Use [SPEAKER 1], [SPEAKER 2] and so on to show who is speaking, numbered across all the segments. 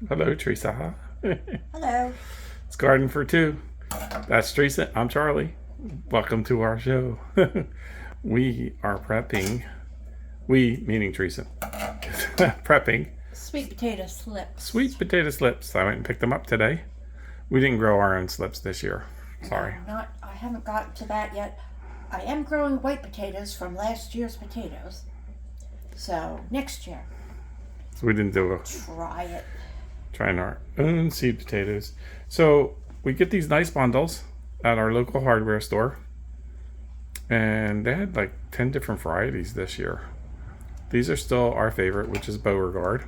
[SPEAKER 1] Hello, Teresa.
[SPEAKER 2] Hello.
[SPEAKER 1] It's Garden for Two. That's Teresa. I'm Charlie. Welcome to our show. We are prepping. We, meaning Teresa, prepping
[SPEAKER 2] Sweet potato slips.
[SPEAKER 1] sweet potato slips. I went and picked them up today. We didn't grow our own slips this year. Sorry.
[SPEAKER 2] I haven't gotten to that yet. I am growing white potatoes from last year's potatoes. So next year,
[SPEAKER 1] So we didn't do a
[SPEAKER 2] try it.
[SPEAKER 1] trying our own seed potatoes. So we get these nice bundles at our local hardware store. And they had like 10 different varieties this year. These are still our favorite, which is Beauregard.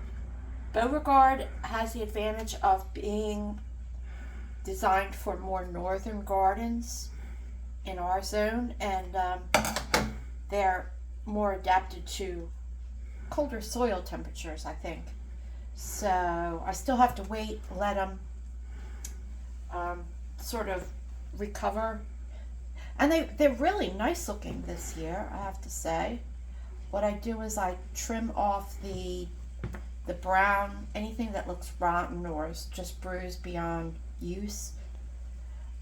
[SPEAKER 2] Beauregard has the advantage of being designed for more northern gardens in our zone, and they're more adapted to colder soil temperatures, I think. So I still have to wait, let them sort of recover. And they're really nice looking this year, I have to say. What I do is I trim off the brown, anything that looks rotten or is just bruised beyond use.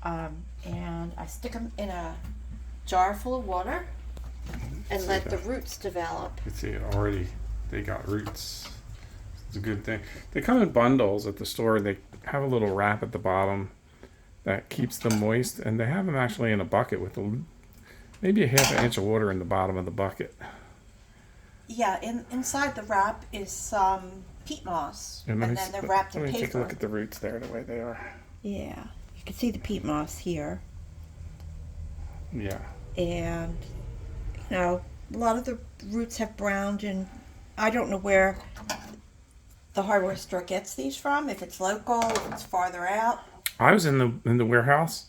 [SPEAKER 2] And I stick them in a jar full of water and let the roots develop.
[SPEAKER 1] You can see already they got roots. It's a good thing. They come in bundles at the store. They have a little wrap at the bottom that keeps them moist, and they have them actually in a bucket with maybe a half an inch of water in the bottom of the bucket.
[SPEAKER 2] Yeah, inside the wrap is some peat moss, and then they're wrapped in
[SPEAKER 1] paper. Let me take a look
[SPEAKER 2] paper.
[SPEAKER 1] at the roots there, the way they are.
[SPEAKER 2] Yeah, you can see the peat moss here.
[SPEAKER 1] Yeah.
[SPEAKER 2] And a lot of the roots have browned, and I don't know where the hardware store gets these from, if it's local, if it's farther out.
[SPEAKER 1] I was in the warehouse,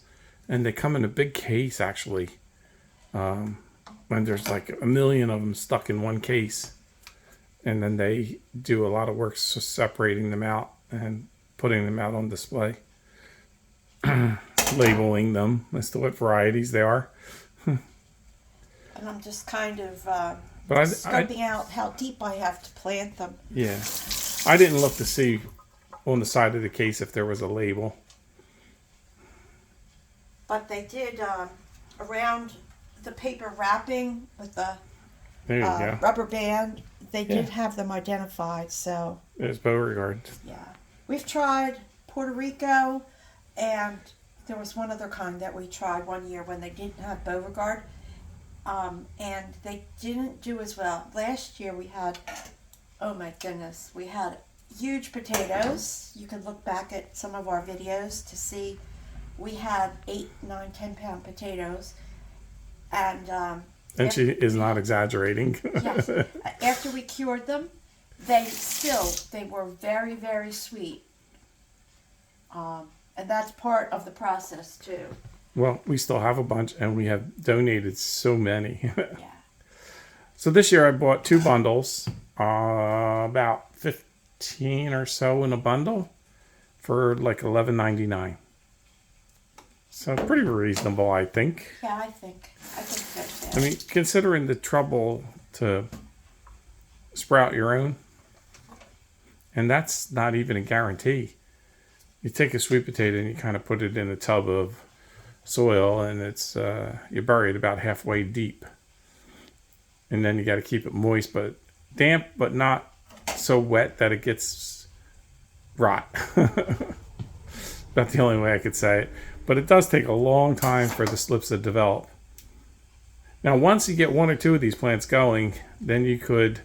[SPEAKER 1] and they come in a big case actually. And there's like a million of them stuck in one case, and then they do a lot of work separating them out and putting them out on display, labeling them as to what varieties they are.
[SPEAKER 2] And I'm just kind of
[SPEAKER 1] But
[SPEAKER 2] scoping out how deep I have to plant them.
[SPEAKER 1] Yeah, I didn't look to see on the side of the case if there was a label.
[SPEAKER 2] But they did around the paper wrapping with the
[SPEAKER 1] There you go.
[SPEAKER 2] rubber band. They did
[SPEAKER 1] Yeah.
[SPEAKER 2] have them identified. So
[SPEAKER 1] There's Beauregard.
[SPEAKER 2] yeah, we've tried Puerto Rico, and there was one other kind that we tried one year when they didn't have Beauregard, and they didn't do as well. Last year we had, oh my goodness, we had huge potatoes. You can look back at some of our videos to see. We had 8, 9, 10 pound potatoes, and
[SPEAKER 1] She is not exaggerating.
[SPEAKER 2] yes, after we cured them, they were very, very sweet, and that's part of the process too.
[SPEAKER 1] Well, we still have a bunch, and we have donated so many.
[SPEAKER 2] Yeah.
[SPEAKER 1] So this year I bought 2 bundles, about 15 or so in a bundle, for like $11.99. So pretty reasonable, I think.
[SPEAKER 2] Yeah, I think so too.
[SPEAKER 1] I mean, considering the trouble to sprout your own, and that's not even a guarantee. You take a sweet potato and you kind of put it in a tub of soil, and it's you bury it about halfway deep, and then you got to keep it moist but damp, but not so wet that it gets rot. That's the only way I could say it. But it does take a long time for the slips to develop. Now, once you get 1 or 2 of these plants going, then you could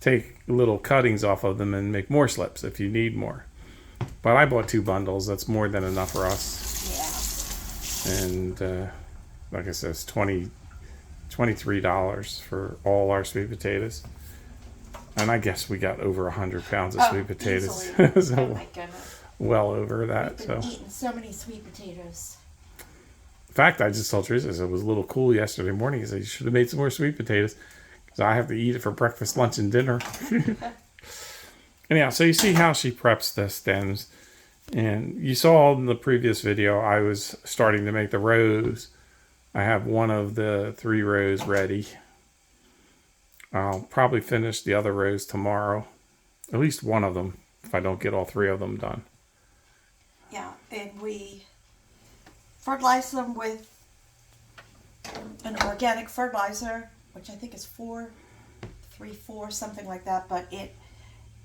[SPEAKER 1] take little cuttings off of them and make more slips if you need more. But I bought 2 bundles. That's more than enough for us.
[SPEAKER 2] Yeah.
[SPEAKER 1] And like I said, it's $23 for all our sweet potatoes. And I guess we got over 100 pounds of sweet potatoes.
[SPEAKER 2] Easily.
[SPEAKER 1] So
[SPEAKER 2] Oh my goodness.
[SPEAKER 1] well over that.
[SPEAKER 2] We've
[SPEAKER 1] So.
[SPEAKER 2] been eating so many sweet potatoes.
[SPEAKER 1] In fact, I just told Teresa it was a little cool yesterday morning. I said, you should have made some more sweet potatoes because I have to eat it for breakfast, lunch, and dinner. Anyhow, so you see how she preps the stems. And you saw in the previous video, I was starting to make the rows. I have 1 of the 3 rows ready. I'll probably finish the other rows tomorrow. At least one of them. if I don't get all 3 of them done.
[SPEAKER 2] Yeah, and we fertilize them with an organic fertilizer, which I think is 4-3-4, something like that. But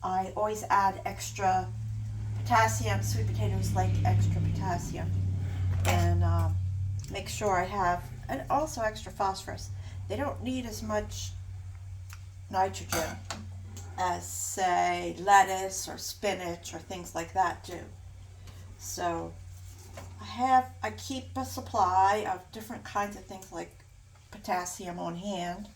[SPEAKER 2] I always add extra potassium. Sweet potatoes like extra potassium, and make sure I have, and also extra phosphorus. They don't need as much nitrogen as, say, lettuce or spinach or things like that do. So I keep a supply of different kinds of things like potassium on hand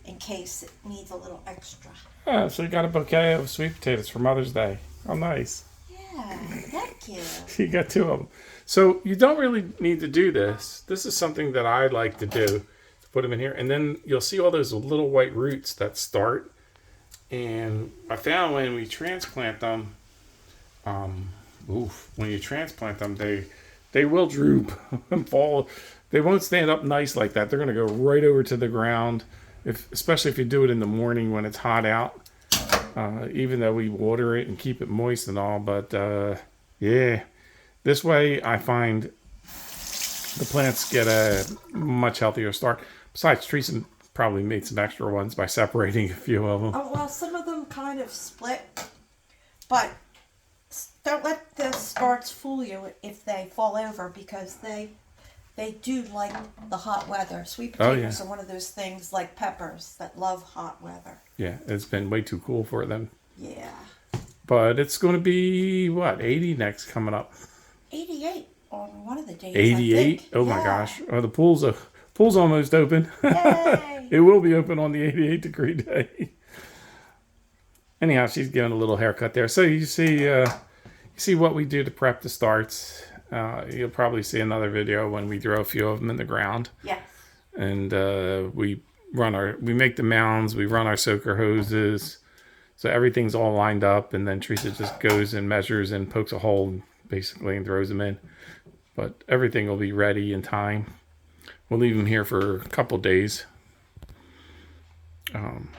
[SPEAKER 2] in case it needs a little extra.
[SPEAKER 1] Yeah, so you got a bouquet of sweet potatoes for Mother's Day. Oh, nice.
[SPEAKER 2] Yeah, thank you.
[SPEAKER 1] You got 2 of them. So you don't really need to do this. This is something that I like to do, to put them in here. And then you'll see all those little white roots that start. And I found when we transplant them, when you transplant them, they will droop and fall. They won't stand up nice like that. They're going to go right over to the ground, especially if you do it in the morning when it's hot out. Even though we water it and keep it moist and all, but yeah, this way I find the plants get a much healthier start. Besides, Teresa probably made some extra ones by separating a few of them.
[SPEAKER 2] Oh, well, some of them kind of split, but don't let the starts fool you if they fall over, because they do like the hot weather. Sweet potatoes are one of those things like peppers that love hot weather.
[SPEAKER 1] Yeah, it's been way too cool for them.
[SPEAKER 2] Yeah.
[SPEAKER 1] But it's going to be, 80 next coming up?
[SPEAKER 2] 88 on one of the days.
[SPEAKER 1] 88? Oh my gosh. Oh, the pool's almost open.
[SPEAKER 2] Yay!
[SPEAKER 1] It will be open on the 88-degree day. Anyhow, she's giving a little haircut there. So you see what we do to prep the starts. You'll probably see another video when we throw a few of them in the ground.
[SPEAKER 2] Yes.
[SPEAKER 1] And we make the mounds, we run our soaker hoses, so everything's all lined up, and then Teresa just goes and measures and pokes a hole basically and throws them in. But everything will be ready in time. We'll leave them here for a couple days.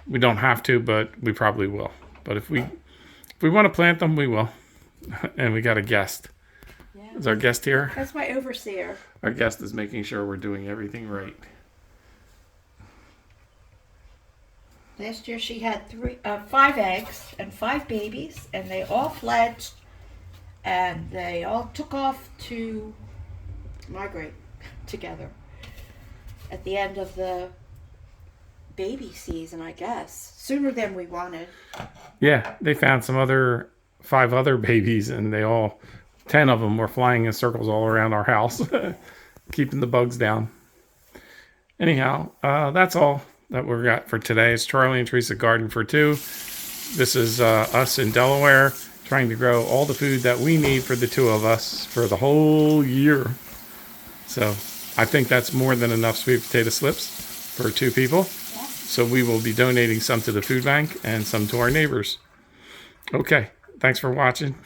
[SPEAKER 1] We don't have to, but we probably will. But if we want to plant them, we will. And we got a guest.
[SPEAKER 2] Yeah.
[SPEAKER 1] Is our guest here?
[SPEAKER 2] That's my overseer.
[SPEAKER 1] Our guest is making sure we're doing everything right.
[SPEAKER 2] Last year she had 5 eggs and 5 babies, and they all fledged, and they all took off to migrate together at the end of the baby season, I guess. Sooner than we wanted.
[SPEAKER 1] Yeah, they found 5 other babies, and 10 of them were flying in circles all around our house, keeping the bugs down. Anyhow, that's all that we've got for today. It's Charlie and Teresa Garden for 2. This is us in Delaware trying to grow all the food that we need for the 2 of us for the whole year. So I think that's more than enough sweet potato slips for 2 people.
[SPEAKER 2] Yeah.
[SPEAKER 1] So we will be donating some to the food bank and some to our neighbors. Okay, thanks for watching.